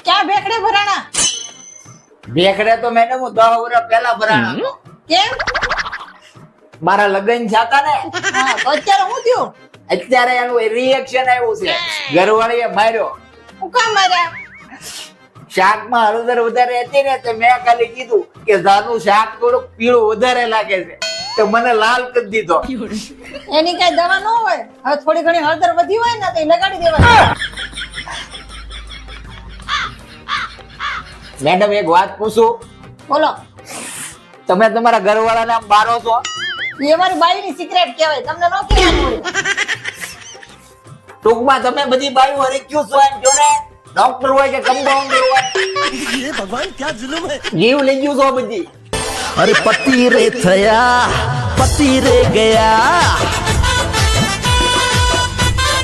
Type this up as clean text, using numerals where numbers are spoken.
ક્યાં ભેખડે ભરાણા? ભેખડે તો મેડમ હું 10 વર્ષ પહેલા ભરાણા હતો. કેમ? મારા લગ્ન થયા ને હા, તો અત્યારે હું થયું? અત્યારે એનું રિએક્શન આવ્યું છે. ઘરવાળીએ માર્યો. હું કામ માર્યા? શાકમાં હળદર વધારે હતી ને તો મેં ખાલી કીધું કે જાનું શાક થોડુંક પીળું વધારે લાગે છે તો મને લાલ કરી દીધો. એની કઈ દવા ન હોય. હવે થોડી ઘણી હળદર વધી હોય ને તો એ લગાડી દેવાની. મેડમ એક વાત પૂછું, બોલો. તમે તમારા ઘરવાળાને આમ બારો છો? એ મારી બાઈની સિક્રેટ કહેવાય, તમને ન કહેવાનું હોય. ટૂંકમાં તમે બધી બાયું હરીક્યું છો એમ જો ને. ડોક્ટર હોય કે કમ્પાઉન્ડર હોય, ये भगवान क्या जुल्म है। જીવ લઈ ગયું છો બધી. अरे पति रे थया पति रे गया